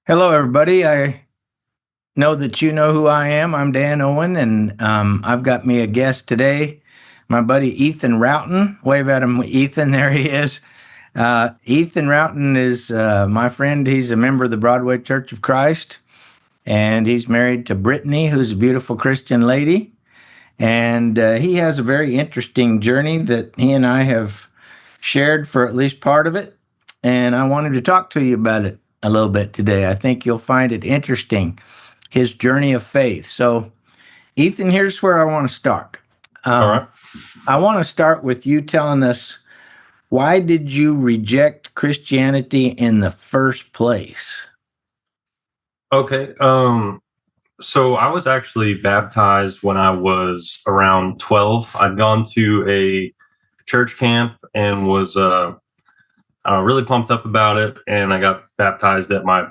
Hello, everybody. I know that you know who I am. I'm Dan Owen, and I've got me a guest today, my buddy Ethan Rowton. Wave at him, Ethan. There he is. Ethan Rowton is my friend. He's a member of the Broadway Church of Christ, and he's married to Brittany, who's a beautiful Christian lady. And he has a very interesting journey that he and I have shared for at least part of it. And I wanted to talk to you about it a little bit today. I think you'll find it interesting, his journey of faith. So, Ethan, here's where I want to start. All Um, right. I want to start with you telling us, why did you reject Christianity in the first place? Okay. So I was actually baptized when I was around 12. I'd gone to a church camp and was really pumped up about it. And I got baptized at my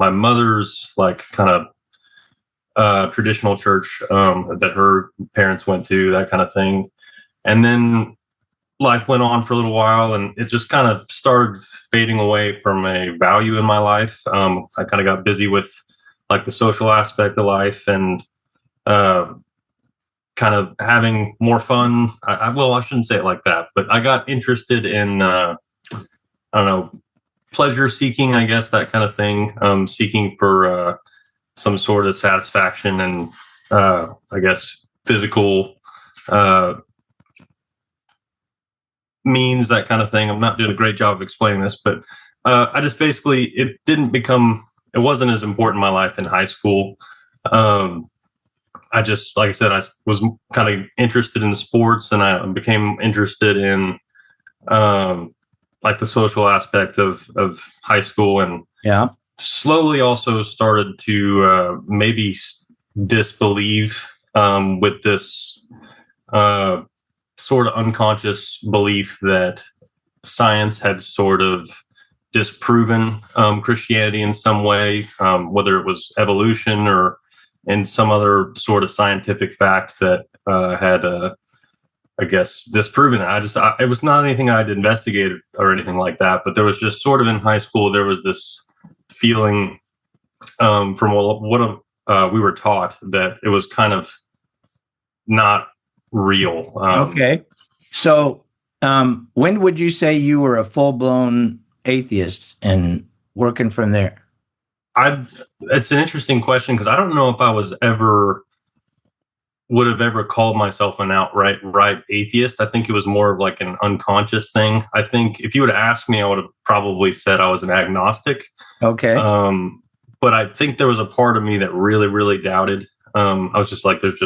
mother's kind of traditional church that her parents went to, that kind of thing. And then life went on for a little while, and it just kind of started fading away from a value in my life. I kind of got busy with the social aspect of life and uh, kind of having more fun. Well, I shouldn't say it like that, but I got interested in I don't know, pleasure seeking, I guess, that kind of thing. Seeking for some sort of satisfaction and I guess physical uh, means, that kind of thing. I'm not doing a great job of explaining this, but I just basically, it wasn't as important in my life in high school. I just, like I said, I was kind of interested in the sports, and I became interested in the social aspect of high school, and Yeah. slowly also started to maybe disbelieve with this uh, sort of unconscious belief that science had sort of disproven Christianity in some way, whether it was evolution or in some other sort of scientific fact that had, I guess, disproven it. It was not anything I'd investigated or anything like that, but there was just sort of in high school, there was this feeling from what we were taught that it was kind of not real. Okay. So, when would you say you were a full blown atheist and working from there? It's an interesting question because I don't know if I would have ever called myself an outright right atheist. I think it was more of like an unconscious thing. I think if you would have asked me, I would have probably said I was an agnostic. Okay. But I think there was a part of me that really, really doubted. I was just like, there's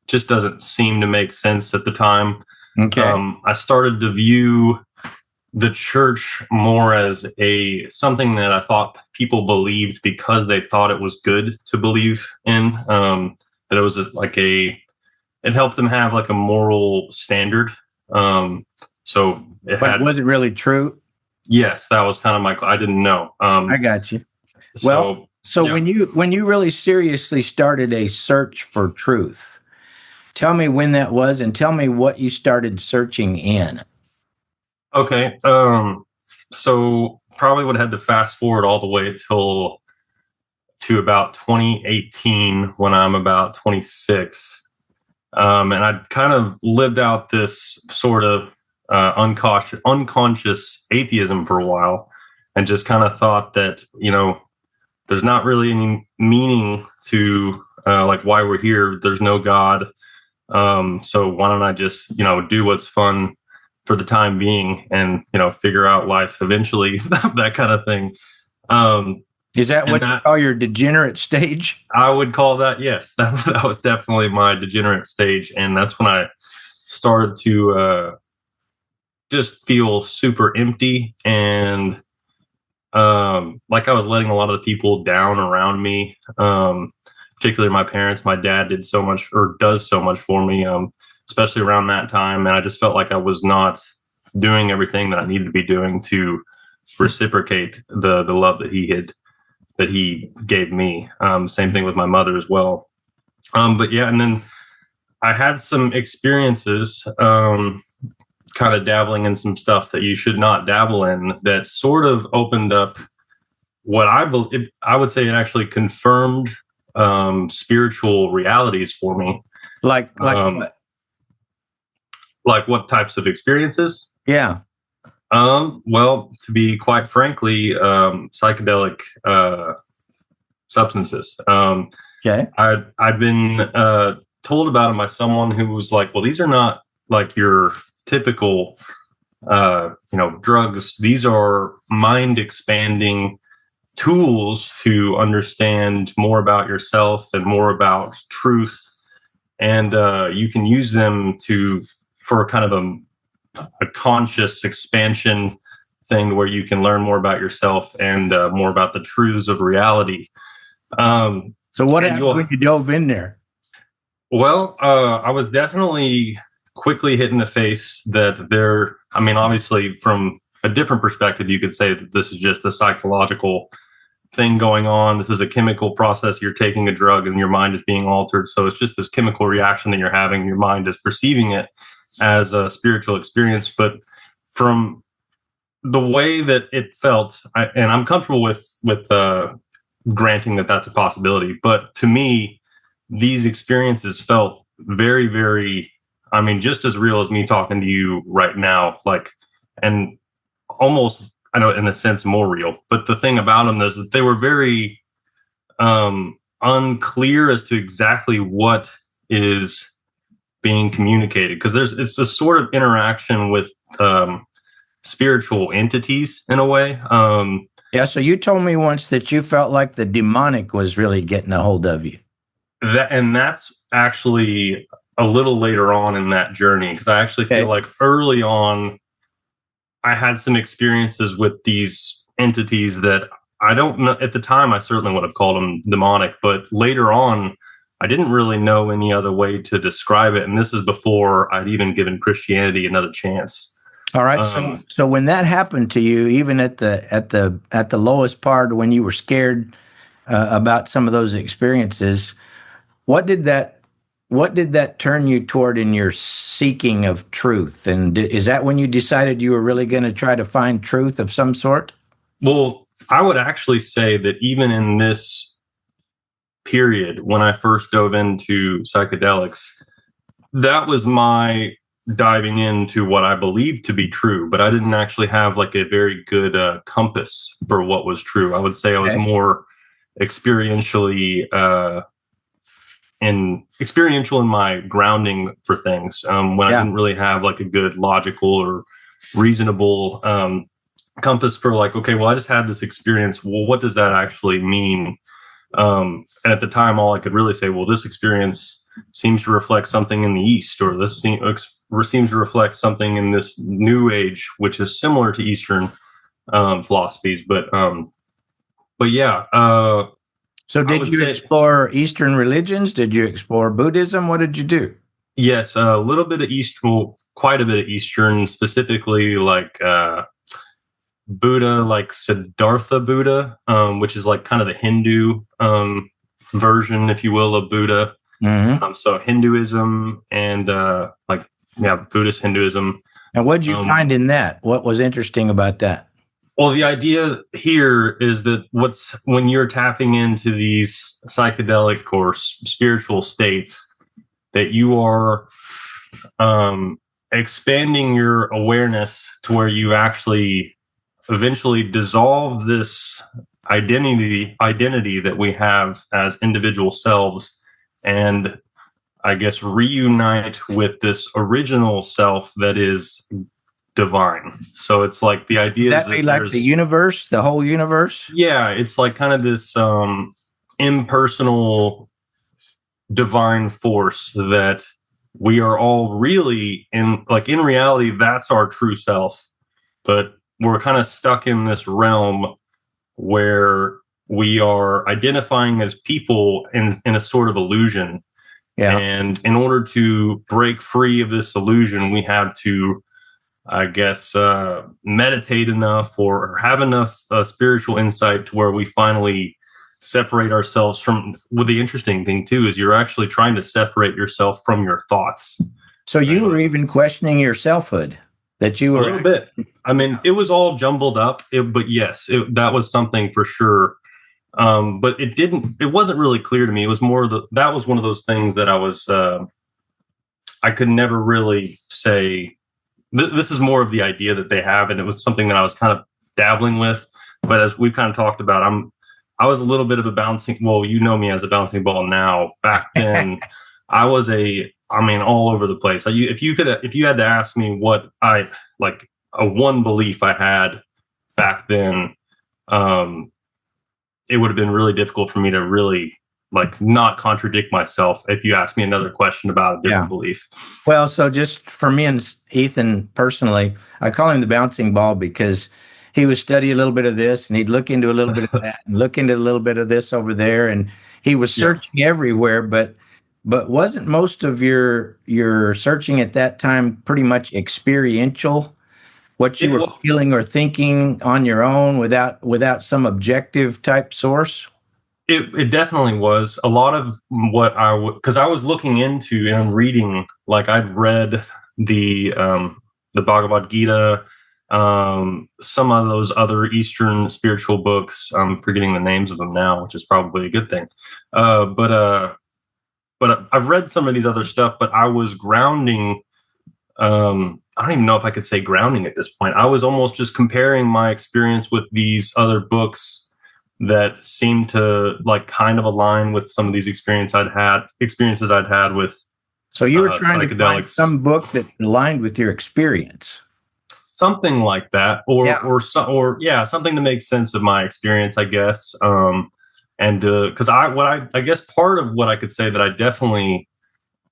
just doesn't seem to make sense at the time. Okay. I started to view the church more as something that I thought people believed because they thought it was good to believe in. That it was it helped them have like a moral standard. So But was it really true? yes, that was kind of I didn't know. I got you. Well, so yeah. when you really seriously started a search for truth, tell me when that was and tell me what you started searching in. Okay. So probably would have had to fast forward all the way to about 2018 when I'm about 26. And I'd kind of lived out this sort of unconscious atheism for a while, and just kind of thought that, there's not really any meaning to why we're here. There's no God. So why don't I just, do what's fun for the time being and, figure out life eventually, that kind of thing. Is that what you call your degenerate stage? I would call that, yes. That was definitely my degenerate stage. And that's when I started to just feel super empty and like I was letting a lot of the people down around me, particularly my parents. My dad did so much, or does so much for me, especially around that time. And I just felt like I was not doing everything that I needed to be doing to reciprocate the love that he gave me. Same thing with my mother as well. But yeah, and then I had some experiences, kind of dabbling in some stuff that you should not dabble in, that sort of opened up what I would say it actually confirmed spiritual realities for me. Like Um, what? like what types of experiences? Yeah. Well, to be quite frankly, psychedelic substances. Okay. I'd been told about them by someone who was like, "Well, these are not like your typical, drugs. These are mind expanding tools to understand more about yourself and more about truth, and you can use them to for kind of a conscious expansion thing where you can learn more about yourself and more about the truths of reality." So what And happened you'll when you dove in there? Well, I was definitely quickly hit in the face that there, I mean, obviously, from a different perspective, you could say that this is just a psychological thing going on. This is a chemical process. You're taking a drug and your mind is being altered. So it's just this chemical reaction that you're having. Your mind is perceiving it as a spiritual experience. But from the way that it felt, and I'm comfortable with granting that that's a possibility. But to me, these experiences felt very, very, I mean, just as real as me talking to you right now. Like, and almost, I know, in a sense, more real. But the thing about them is that they were very unclear as to exactly what is being communicated, because it's a sort of interaction with spiritual entities in a way. Yeah. So you told me once that you felt like the demonic was really getting a hold of you. That's actually a little later on in that journey, because I actually feel Okay. like early on I had some experiences with these entities that I don't know at the time. I certainly would have called them demonic, but later on, I didn't really know any other way to describe it. And this is before I'd even given Christianity another chance. All right. Um, So when that happened to you, even at the lowest part, when you were scared about some of those experiences, what did that what did that turn you toward in your seeking of truth? And is that when you decided you were really going to try to find truth of some sort? well, I would actually say that even in this period, when I first dove into psychedelics, that was my diving into what I believed to be true, but I didn't actually have like a very good compass for what was true. I would say I was Okay. more experientially experiential in my grounding for things, when I Yeah. didn't really have like a good logical or reasonable compass for like, okay, well, I just had this experience. Well, what does that actually mean? And at the time, all I could really say, well, this experience seems to reflect something in the East, or this seems to reflect something in this New Age, which is similar to Eastern philosophies. But yeah, So I did would you say explore Eastern religions? Did you explore Buddhism? What did you do? yes, a little bit of Eastern, well, quite a bit of Eastern, specifically like Buddha, like Siddhartha Buddha, which is like kind of the Hindu version, if you will, of Buddha. Hmm. So Hinduism and Buddhist Hinduism. And what did you Um, find in that? What was interesting about that? well, the idea here is that when you're tapping into these psychedelic or spiritual states, that you are um, expanding your awareness to where you actually eventually dissolve this identity that we have as individual selves, and I guess reunite with this original self that is divine. So it's like the Would idea is that be that like the there's, universe, the whole universe? yeah, it's like kind of this impersonal divine force that we are all really in reality, that's our true self. But we're kind of stuck in this realm where we are identifying as people in a sort of illusion. Yeah. And in order to break free of this illusion, we have to, I guess, meditate enough or have enough spiritual insight to where we finally separate ourselves from. Well, the interesting thing too is you're actually trying to separate yourself from your thoughts. So you were And even questioning your selfhood. that you A were? little bit. I mean, it was all jumbled up, but yes, that was something for sure. But it wasn't really clear to me. It was more that was one of those things that I could never really say, this is more of the idea that they have. And it was something that I was kind of dabbling with. But as we've kind of talked about, I was a little bit of a well, you know me as a bouncing ball now. Back then, I was all over the place. If you had to ask me what like a one belief I had back then, it would have been really difficult for me to really like not contradict myself if you asked me another question about a different belief. Well, so just for me and Ethan personally, I call him the bouncing ball because he would study a little bit of this and he'd look into a little bit of that and look into a little bit of this over there. And he was Yeah. searching everywhere, but wasn't most of your searching at that time pretty much experiential? What you It were was. feeling or thinking on your own without some objective type source? It definitely was a lot of what because I was looking into and reading, like I'd read the Bhagavad Gita, some of those other Eastern spiritual books. I'm forgetting the names of them now, which is probably a good thing. But I've read some of these other stuff, but I was grounding. I don't even know if I could say grounding at this point. I was almost just comparing my experience with these other books that seemed to like kind of align with some of these experiences I'd had with. So you were trying to find psychedelics, some book that aligned with your experience. something like that, or something to make sense of my experience, I guess. And because I guess part of what I could say that I definitely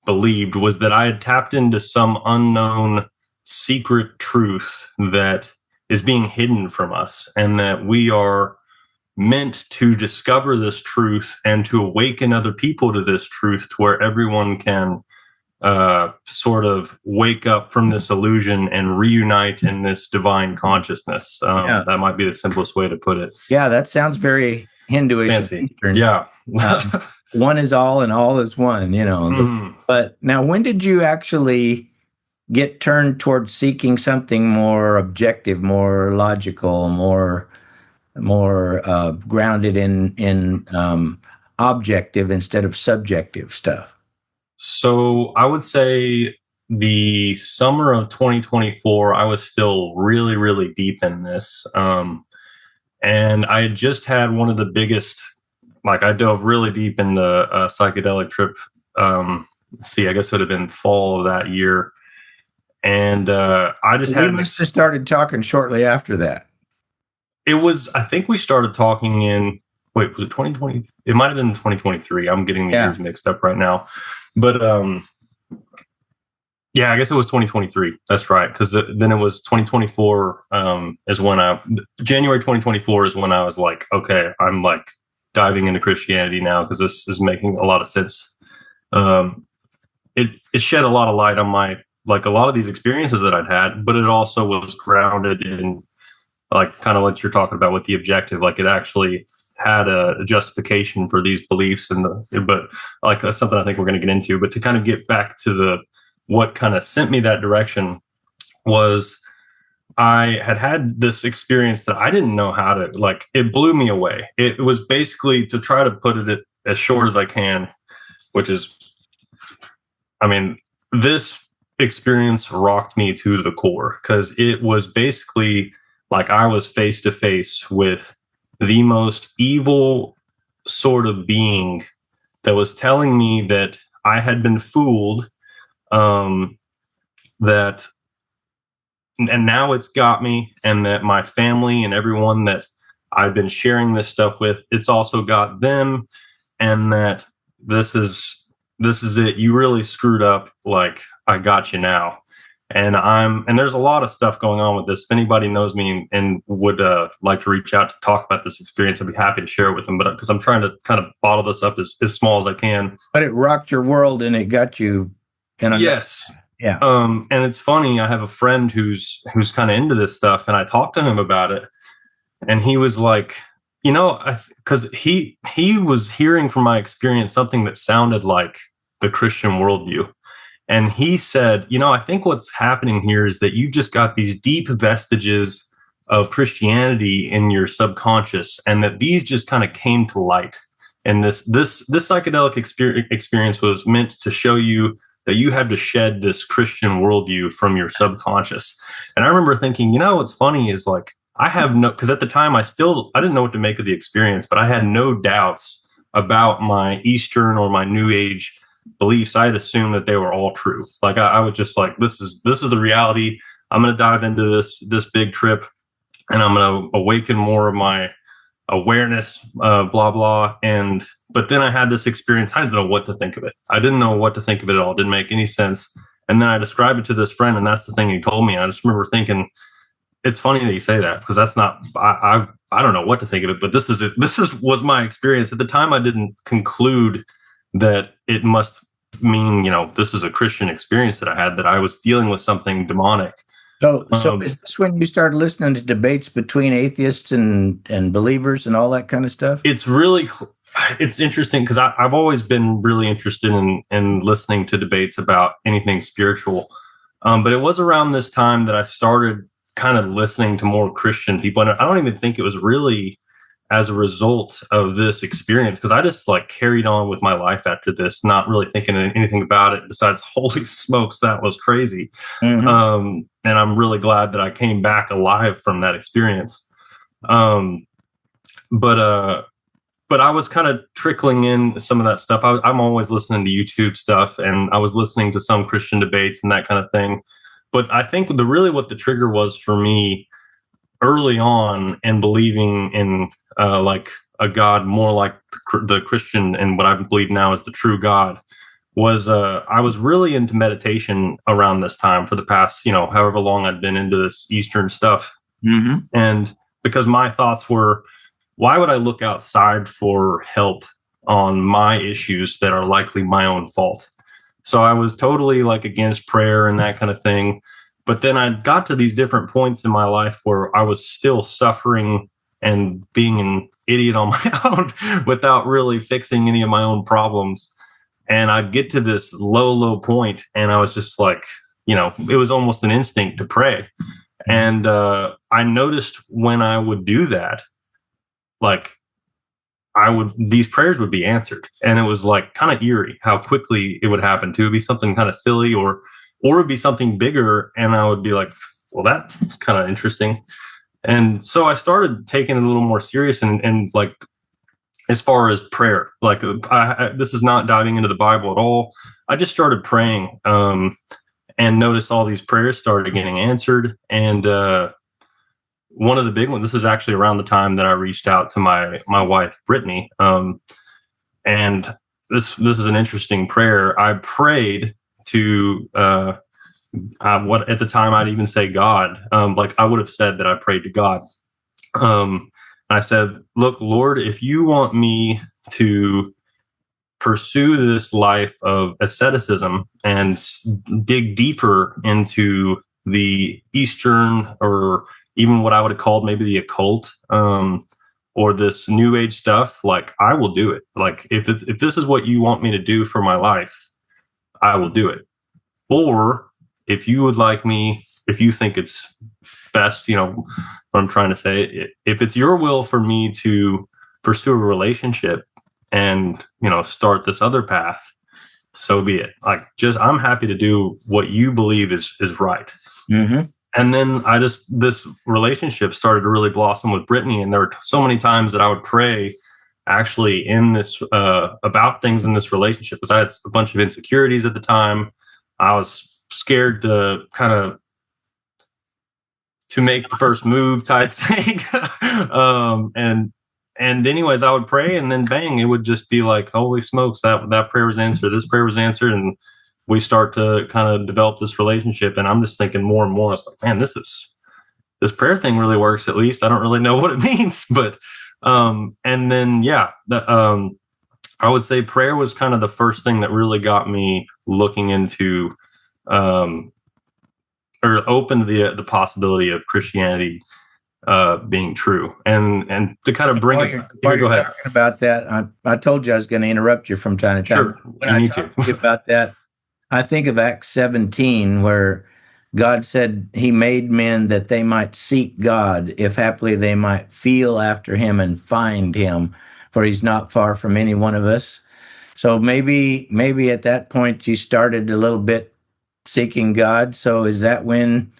believed was that I had tapped into some unknown secret truth that is being hidden from us, and that we are meant to discover this truth and to awaken other people to this truth, to where everyone can sort of wake up from this illusion and reunite in this divine consciousness. That might be the simplest way to put it. Yeah, that sounds very Hinduish. Fancy. Eastern. Yeah. One is all and all is one, But now, when did you actually get turned towards seeking something more objective, more logical, more grounded in objective instead of subjective stuff? So I would say the summer of 2024, I was still really, really deep in this. And I had just had one of the biggest, like I dove really deep into a psychedelic trip. I guess it would have been fall of that year. And I just We must have started talking shortly after that. I think we started talking was it 2020? It might have been 2023. I'm getting the years mixed up right now. But I guess it was 2023. That's right. Because then it was 2024 is when January 2024 is when I was like, okay, I'm like diving into Christianity now because this is making a lot of sense. It shed a lot of light on a lot of these experiences that I'd had, but it also was grounded in like kind of what you're talking about with the objective. Like it actually had a justification for these beliefs, but like that's something I think we're going to get into. But to kind of get back to what kind of sent me that direction was I had this experience that I didn't know how to, like, it blew me away. It was basically, to try to put it as short as I can, which is, this experience rocked me to the core, because it was basically like I was face to face with the most evil sort of being that was telling me that I had been fooled, that and now it's got me, and that my family and everyone that I've been sharing this stuff with, it's also got them, and that this is it. You really screwed up. Like, I got you now. And there's a lot of stuff going on with this. If anybody knows me and would like to reach out to talk about this experience, I'd be happy to share it with them. But because I'm trying to kind of bottle this up as small as I can. But it rocked your world, and it got you. Yes. Yeah. And it's funny. I have a friend who's kind of into this stuff, and I talked to him about it, and he was like, because he was hearing from my experience something that sounded like the Christian worldview. And he said, I think what's happening here is that you've just got these deep vestiges of Christianity in your subconscious, and that these just kind of came to light. And this psychedelic experience was meant to show you that you had to shed this Christian worldview from your subconscious. And I remember thinking, what's funny is like, because at the time I didn't know what to make of the experience, but I had no doubts about my Eastern or my New Age beliefs. I had assumed that they were all true. Like I was just like, this is the reality. I'm going to dive into this big trip, and I'm going to awaken more of my awareness, blah, blah. But then I had this experience. I didn't know what to think of it. I didn't know what to think of it at all. It didn't make any sense. And then I described it to this friend, and that's the thing he told me. I just remember thinking, it's funny that you say that, because that's not, I don't know what to think of it, but this was my experience. At the time, I didn't conclude that it must mean, this is a Christian experience that I had, that I was dealing with something demonic. So is this when you started listening to debates between atheists and believers and all that kind of stuff? It's interesting, because I've always been really interested in listening to debates about anything spiritual. But it was around this time that I started kind of listening to more Christian people. And I don't even think it was really as a result of this experience, because I just like carried on with my life after this, not really thinking anything about it besides, holy smokes, that was crazy. And I'm really glad that I came back alive from that experience. But I was kind of trickling in some of that stuff. I'm always listening to YouTube stuff, and I was listening to some Christian debates and that kind of thing. But I think what the trigger was for me early on, and believing in like a God more like the Christian and what I believe now is the true God, was I was really into meditation around this time for the past, however long I'd been into this Eastern stuff. Mm-hmm. And because my thoughts were, why would I look outside for help on my issues that are likely my own fault? So I was totally like against prayer and that kind of thing. But then I got to these different points in my life where I was still suffering and being an idiot on my own without really fixing any of my own problems. And I'd get to this low point, and I was just like, it was almost an instinct to pray. And I noticed when I would do that, like these prayers would be answered. And it was like kind of eerie how quickly it would happen too. It'd be something kind of silly, or it'd be something bigger. And I would be like, well, that's kind of interesting. And so I started taking it a little more serious, and like, as far as prayer, like this is not diving into the Bible at all. I just started praying, and noticed all these prayers started getting answered. And one of the big ones, this is actually around the time that I reached out to my wife, Brittany. And this is an interesting prayer. I prayed to what at the time I'd even say God. Like I would have said that I prayed to God. I said, look, Lord, if you want me to pursue this life of asceticism and dig deeper into the Eastern, or even what I would have called maybe the occult, or this New Age stuff, like I will do it. Like if this is what you want me to do for my life, I will do it. Or if you would like me, if you think it's best, what I'm trying to say, if it's your will for me to pursue a relationship and, start this other path, so be it. Like, I'm happy to do what you believe is right. Mm-hmm. And then this relationship started to really blossom with Brittany. And there were so many times that I would pray actually in this, about things in this relationship, because I had a bunch of insecurities at the time. I was scared to make the first move type thing. And anyways, I would pray, and then bang, it would just be like, holy smokes, that prayer was answered. This prayer was answered. And we start to kind of develop this relationship. And I'm just thinking more and more, it's like, man, this prayer thing really works. At least I don't really know what it means, but, and then, I would say prayer was kind of the first thing that really got me looking into, or opened the possibility of Christianity being true, and to kind of bring it. Go ahead. Talking about that, I told you I was going to interrupt you from time to time. Sure, When I talked to you about that, I think of Acts 17, where God said he made men that they might seek God, if haply they might feel after him and find him, for he's not far from any one of us. So maybe at that point you started a little bit seeking God. So is that when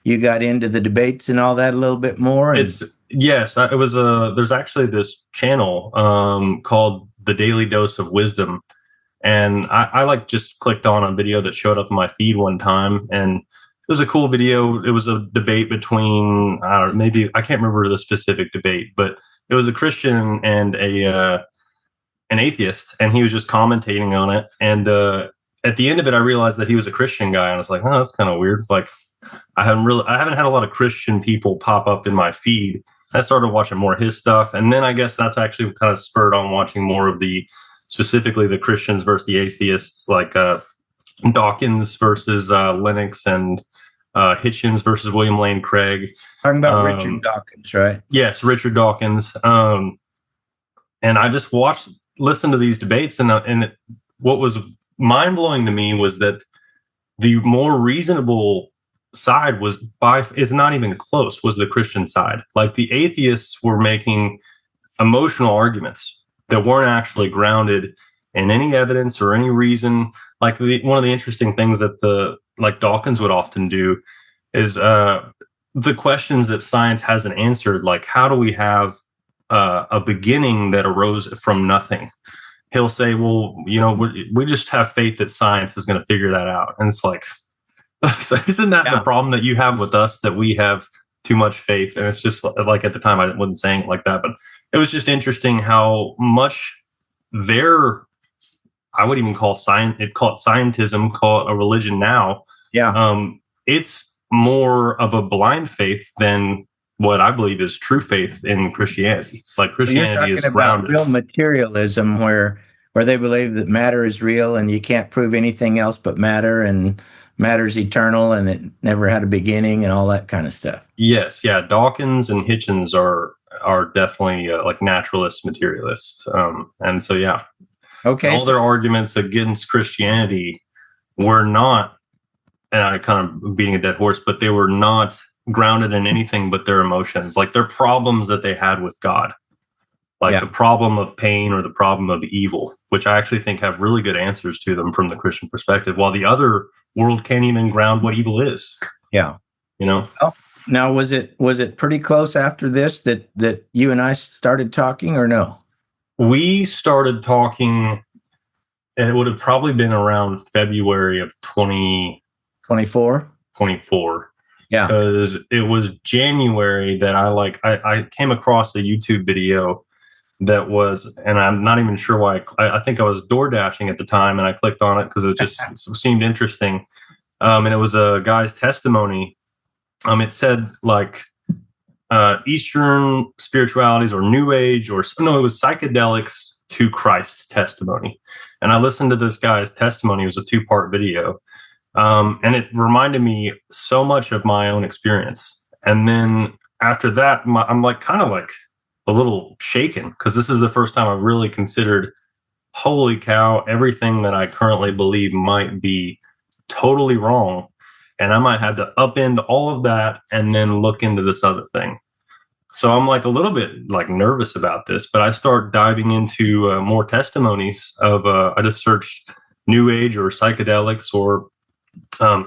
you got into the debates and all that a little bit more? And It's yes, it was a. There's actually this channel called The Daily Dose of Wisdom, and I like just clicked on a video that showed up in my feed one time, and it was a cool video. It was a debate between I don't know, maybe I can't remember the specific debate, but it was a Christian and a an atheist, and he was just commentating on it. And at the end of it, I realized that he was a Christian guy, and I was like, oh, that's kind of weird. Like, I haven't had a lot of Christian people pop up in my feed. I started watching more of his stuff, and then I guess that's actually kind of spurred on watching more of the specifically the Christians versus the atheists, like Dawkins versus Lennox, and Hitchens versus William Lane Craig. talking about Richard Dawkins, right? Yes, Richard Dawkins. And I just listened to these debates, and what was mind blowing to me was that the more reasonable side is not even close, was the Christian side. Like, the atheists were making emotional arguments that weren't actually grounded in any evidence or any reason. Like, one of the interesting things that like Dawkins would often do is the questions that science hasn't answered, like how do we have a beginning that arose from nothing? He'll say, well, we just have faith that science is going to figure that out. And it's like, so isn't that the problem that you have with us, that we have too much faith? And it's just like, at the time, I wasn't saying it like that, but it was just interesting how much I would even call it scientism, call it a religion now. Yeah. It's more of a blind faith than what I believe is true faith in Christianity. Like, Christianity is grounded. Real materialism, where they believe that matter is real and you can't prove anything else but matter, and matter's eternal and it never had a beginning and all that kind of stuff. Yes, yeah. Dawkins and Hitchens are definitely like naturalist materialists, and so yeah. Okay. All their arguments against Christianity were not, and I kind of beating a dead horse, but they were not grounded in anything but their emotions, like their problems that they had with God, like the problem of pain or the problem of evil, which I actually think have really good answers to them from the Christian perspective, while the other world can't even ground what evil is. Yeah. Oh, now, was it pretty close after this that you and I started talking, or no? We started talking, and it would have probably been around February of 2024. Yeah, because it was January that I came across a YouTube video that was, and I'm not even sure why. I think I was door dashing at the time, and I clicked on it because it just seemed interesting. And it was a guy's testimony. It said like Eastern spiritualities or New Age, or no, it was psychedelics to Christ testimony. And I listened to this guy's testimony. It was a 2-part video. And it reminded me so much of my own experience. And then after that, I'm like kind of like a little shaken, because this is the first time I've really considered, holy cow, everything that I currently believe might be totally wrong. And I might have to upend all of that and then look into this other thing. So I'm like a little bit like nervous about this, but I start diving into more testimonies of, I just searched New Age or psychedelics or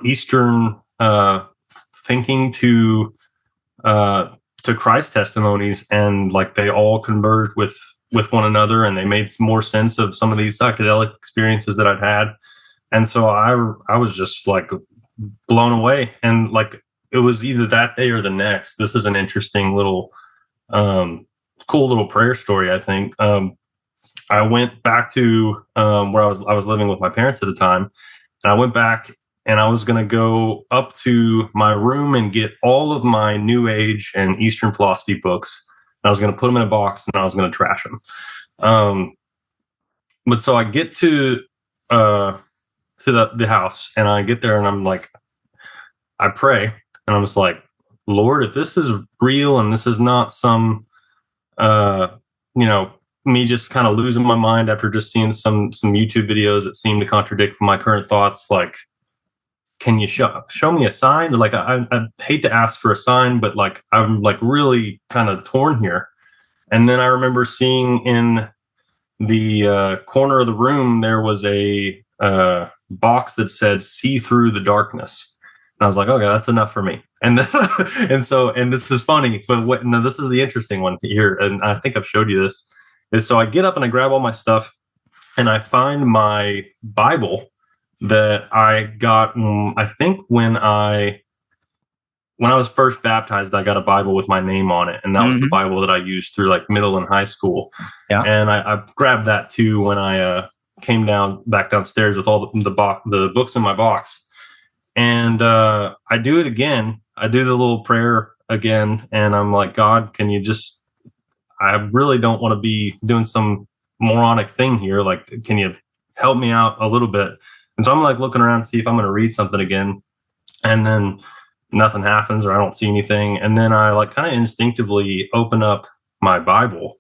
Eastern thinking to Christ testimonies, and like they all converged with one another, and they made some more sense of some of these psychedelic experiences that I'd had. And so I was just like blown away, and like it was either that day or the next. This is an interesting little cool little prayer story, I think. I went back to where I was living with my parents at the time, and I went back, and I was going to go up to my room and get all of my New Age and Eastern philosophy books. And I was going to put them in a box, and I was going to trash them. But so I get to the house, and I get there, and I'm like, I pray, and I'm just like, Lord, if this is real and this is not some, me just kind of losing my mind after just seeing some YouTube videos that seem to contradict my current thoughts. Like, can you show me a sign? Like, I hate to ask for a sign, but like I'm like really kind of torn here. And then I remember seeing in the corner of the room there was a box that said "See through the darkness." And I was like, okay, that's enough for me. And then, and this is funny, but no, this is the interesting one here, and I think I've showed you this. Is so I get up and I grab all my stuff, and I find my Bible that I got. I think when I was first baptized, I got a Bible with my name on it, and that was the Bible that I used through like middle and high school. Yeah. And I grabbed that too when I came back downstairs with all the books in my box. And I do it again. I do the little prayer again, and I'm like, God, can you just? I really don't want to be doing some moronic thing here. Like, can you help me out a little bit? And so I'm like looking around to see if I'm going to read something again, and then nothing happens or I don't see anything. And then I like kind of instinctively open up my Bible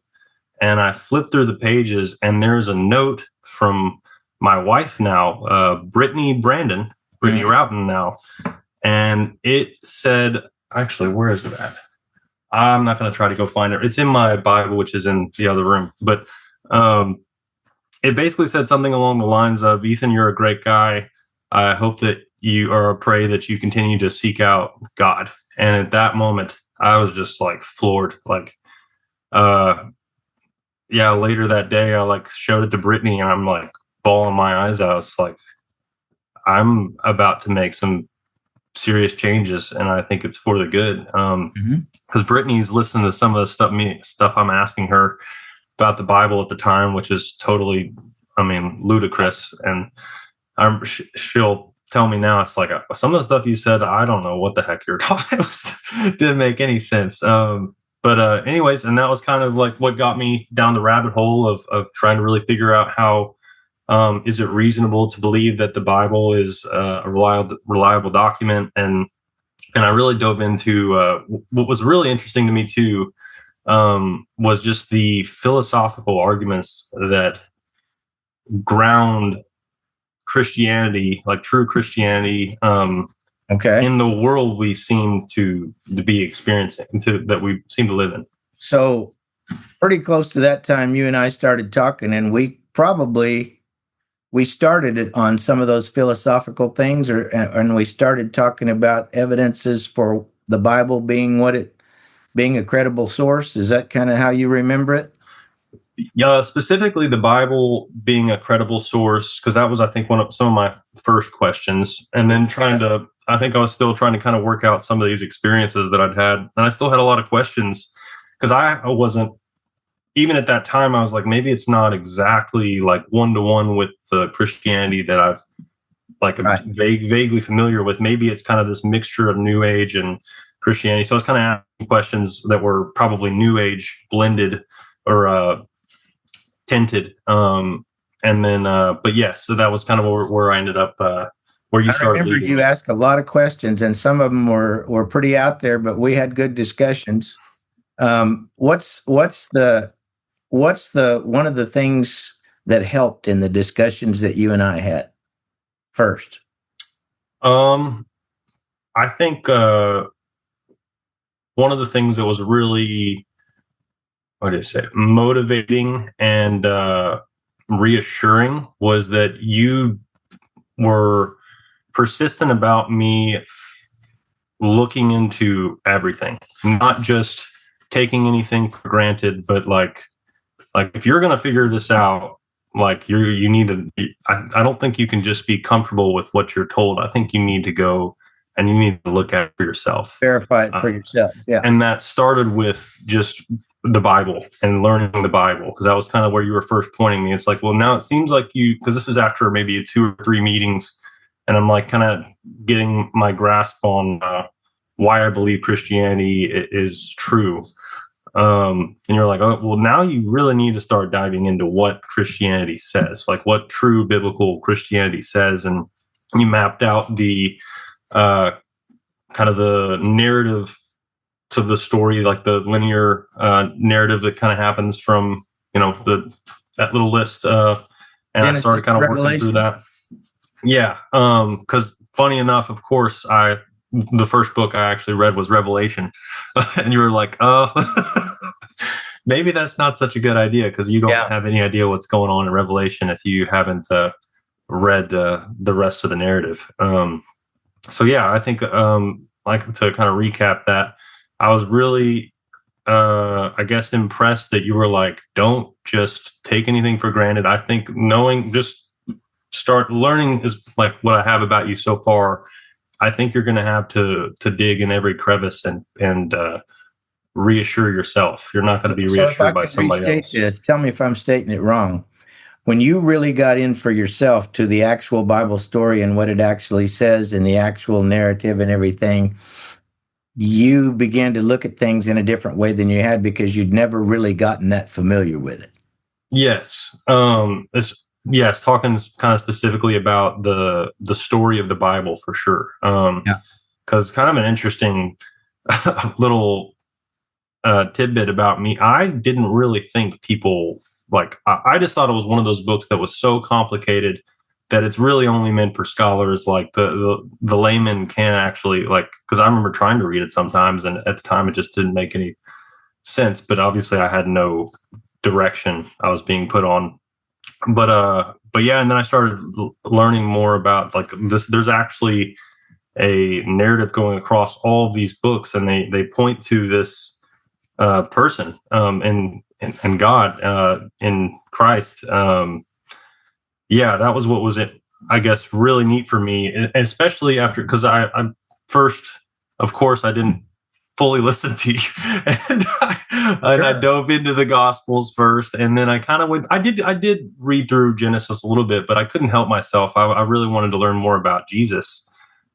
and I flip through the pages, and there's a note from my wife now, Brittany Rowton now. And it said, actually, where is it at? I'm not going to try to go find it. It's in my Bible, which is in the other room. But it basically said something along the lines of, Ethan, you're a great guy. I hope that pray that you continue to seek out God. And at that moment, I was just like floored. Like, later that day, I like showed it to Brittany, and I'm like bawling my eyes out. It's like, I'm about to make some serious changes, and I think it's for the good. Because Brittany's listening to some of the stuff I'm asking her about the Bible at the time, which is totally, ludicrous. And she'll tell me now, it's like, some of the stuff you said, I don't know what the heck you're talking about. Didn't make any sense. But anyways, and that was kind of like what got me down the rabbit hole of trying to really figure out how is it reasonable to believe that the Bible is a reliable document. And I really dove into what was really interesting to me too, was just the philosophical arguments that ground Christianity, like true Christianity, in the world we seem to be experiencing, that we seem to live in. So pretty close to that time, you and I started talking, and we started it on some of those philosophical things, and we started talking about evidences for the Bible being being a credible source. Is that kind of how you remember it? Yeah, specifically the Bible being a credible source, because that was, I think, some of my first questions. And then I think I was still trying to kind of work out some of these experiences that I'd had. And I still had a lot of questions, because I wasn't, even at that time, I was like, maybe it's not exactly like one-to-one with the Christianity that I've like vaguely familiar with. Maybe it's kind of this mixture of New Age and Christianity. So I was kind of asking questions that were probably New Age blended or tinted. And then, but yes, so that was kind of where I ended up, where you started. I remember you asked a lot of questions, and some of them were pretty out there, but we had good discussions. What's the one of the things that helped in the discussions that you and I had first? I think one of the things that was really, motivating and reassuring was that you were persistent about me looking into everything, not just taking anything for granted, but like if you're going to figure this out, like you need to, I don't think you can just be comfortable with what you're told. I think you need to go and you need to look at it for yourself. Verify it for yourself. Yeah. And that started with just the Bible and learning the Bible, because that was kind of where you were first pointing me. It's like, well, now it seems like because this is after maybe 2 or 3 meetings, and I'm like kind of getting my grasp on why I believe Christianity is true. And you're like, oh, well, now you really need to start diving into what Christianity says, like what true biblical Christianity says. And you mapped out the kind of the narrative to the story, like the linear narrative that kind of happens from that little list, and I Genesis, started kind of working through Revelation. that. Yeah, because funny enough, of course, the first book I actually read was Revelation, and you were like, oh, maybe that's not such a good idea because you don't Yeah. have any idea what's going on in Revelation if you haven't read the rest of the narrative. So yeah, I think like to kind of recap that, I was really I guess impressed that you were like, don't just take anything for granted. I think knowing, just start learning is like what I have about you so far. I think you're going to have to dig in every crevice and reassure yourself. You're not going to be So if I reassured by could somebody restate else. this, tell me if I'm stating it wrong. When you really got in for yourself to the actual Bible story and what it actually says and the actual narrative and everything, you began to look at things in a different way than you had because you'd never really gotten that familiar with it. Yes. Yes, talking kind of specifically about the story of the Bible for sure. Yeah. Because kind of an interesting little tidbit about me. I didn't really think people like. I just thought it was one of those books that was so complicated that it's really only meant for scholars. Like the layman can actually like. Because I remember trying to read it sometimes, and at the time it just didn't make any sense. But obviously, I had no direction I was being put on. But yeah, and then I started learning more about like this. There's actually a narrative going across all of these books, and they point to this person and God in Christ. Yeah, that was what was it. I guess really neat for me, especially after because I first, of course, I didn't fully listen to you, and I Sure. dove into the Gospels first, and then I kind of went. I did read through Genesis a little bit, but I couldn't help myself. I really wanted to learn more about Jesus,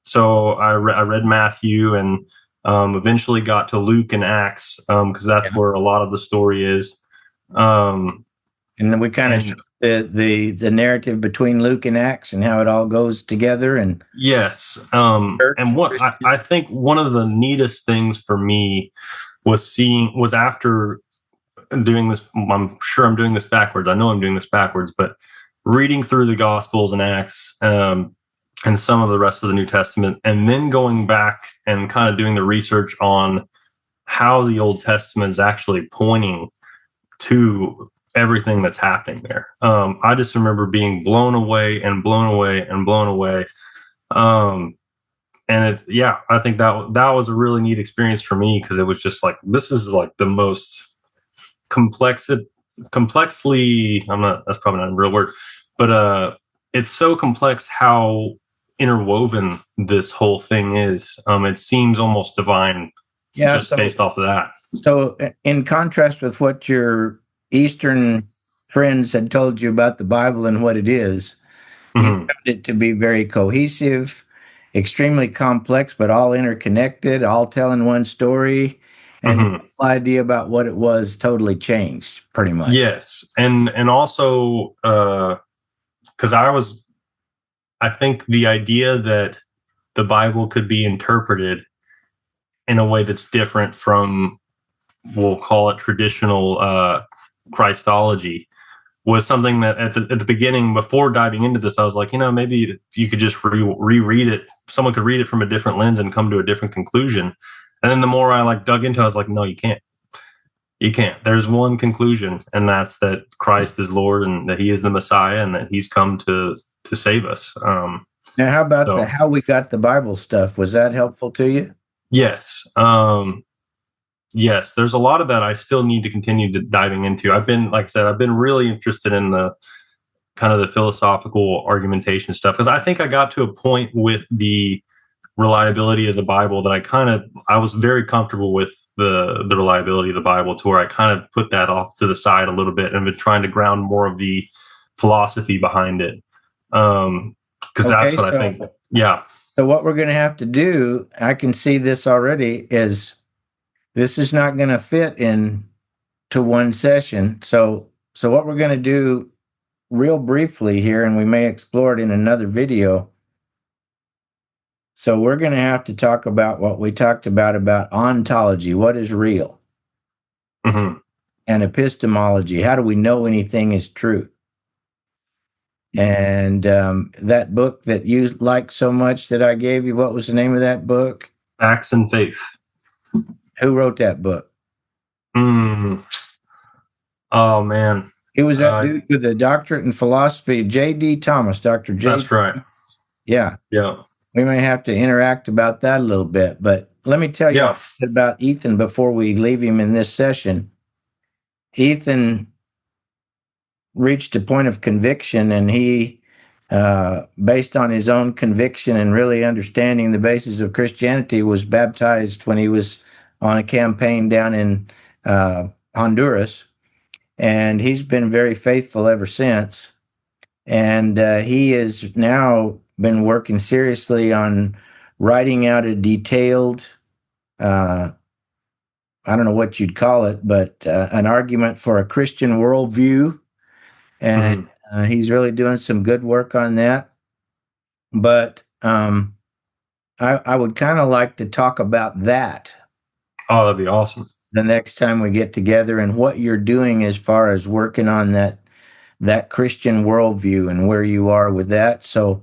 so I read Matthew and eventually got to Luke and Acts because that's Yeah. where a lot of the story is. Um, And then we kind of showed and the narrative between Luke and Acts and how it all goes together and yes, church and and what I Christian. think one of the neatest things for me was after doing this. I'm sure I'm doing this backwards. I know I'm doing this backwards, but reading through the Gospels and Acts and some of the rest of the New Testament, and then going back and kind of doing the research on how the Old Testament is actually pointing to everything that's happening there. I just remember being blown away and blown away and blown away. Um, yeah, I think that was a really neat experience for me because it was just like this is like the most complex complexly. I'm not. That's probably not a real word, but it's so complex how interwoven this whole thing is. It seems almost divine Yeah. just So based off of that. in contrast with what your Eastern friends had told you about the Bible and what it is, you Hmm. found it to be very cohesive, extremely complex, but all interconnected, all telling one story, and the Hmm. whole idea about what it was totally changed, pretty much. Yes, and also because I think the idea that the Bible could be interpreted in a way that's different from, we'll call it traditional Christology, was something that at the beginning, before diving into this, I was like, maybe if you could just reread it, someone could read it from a different lens and come to a different conclusion. And then the more I like dug into it, I was like, no, you can't. You can't. There's one conclusion, and that's that Christ is Lord and that He is the Messiah and that He's come to save us. Now, how about the So how we got the Bible stuff? Was that helpful to you? yes, yes, there's a lot of that I still need to continue diving into. I've been, like I said, I've been really interested in the kind of the philosophical argumentation stuff because I think I got to a point with the reliability of the Bible that I was very comfortable with the reliability of the Bible to where I kind of put that off to the side a little bit and been trying to ground more of the philosophy behind it. Because that's Okay, what I so think. Yeah. so what we're going to have to do, I can see this already, is this is not going to fit in to one session. So what we're going to do real briefly here, and we may explore it in another video. So we're going to have to talk about what we talked about ontology. What is real? Hmm. and epistemology. How do we know anything is true? And that book that you like so much that I gave you, what was the name of that book? Facts and Faith. Who wrote that book? Oh man, It was that dude with the doctorate in philosophy, J.D. Thomas, Dr. J. that's right. Yeah. Yeah. We may have to interact about that a little bit, but let me tell you about Ethan before we leave him in this session. Ethan reached a point of conviction, and he, based on his own conviction and really understanding the basis of Christianity, was baptized when he was on a campaign down in Honduras, and he's been very faithful ever since. And he has now been working seriously on writing out a detailed, I don't know what you'd call it, but an argument for a Christian worldview. And he's really doing some good work on that. But I would kind of like to talk about that. Oh, that'd be awesome. The next time we get together, and what you're doing as far as working on that Christian worldview and where you are with that. So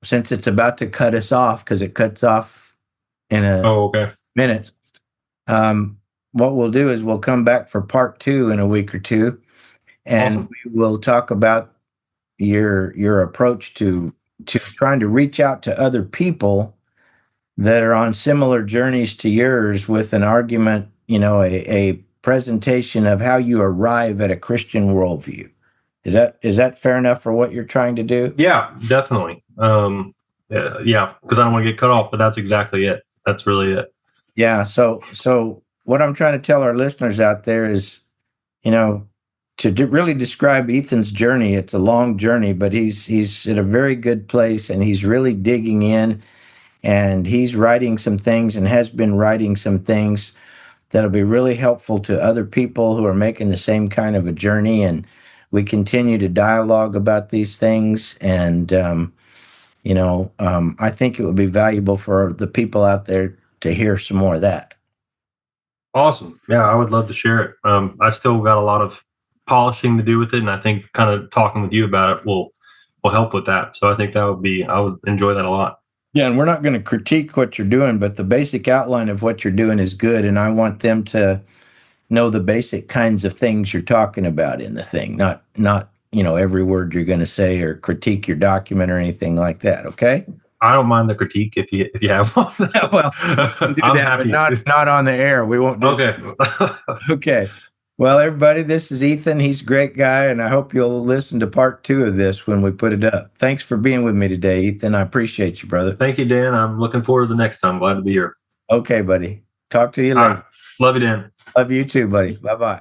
since it's about to cut us off, because it cuts off in a minute, what we'll do is we'll come back for part 2 in a week or two, and we will talk about your approach to trying to reach out to other people that are on similar journeys to yours with an argument, a presentation of how you arrive at a Christian worldview. Is that fair enough for what you're trying to do? Yeah, definitely. Yeah, because I don't want to get cut off, but that's exactly it. That's really it. Yeah. So what I'm trying to tell our listeners out there is, to really describe Ethan's journey. It's a long journey, but he's at a very good place, and he's really digging in, and he's writing some things, and has been writing some things that'll be really helpful to other people who are making the same kind of a journey. And we continue to dialogue about these things, and I think it would be valuable for the people out there to hear some more of that. Awesome. Yeah, I would love to share it. I still got a lot of polishing to do with it, and I think kind of talking with you about it will help with that. So I think I would enjoy that a lot. Yeah, and we're not going to critique what you're doing, but the basic outline of what you're doing is good, and I want them to know the basic kinds of things you're talking about in the thing, not every word you're going to say or critique your document or anything like that. Okay. I don't mind the critique if you have one. Well, do I'm that, happy. But not on the air. We won't do Okay. Okay. Well, everybody, this is Ethan. He's a great guy, and I hope you'll listen to part 2 of this when we put it up. Thanks for being with me today, Ethan. I appreciate you, brother. Thank you, Dan. I'm looking forward to the next time. Glad to be here. Okay, buddy. Talk to you later. Right. Love you, Dan. Love you too, buddy. Bye-bye.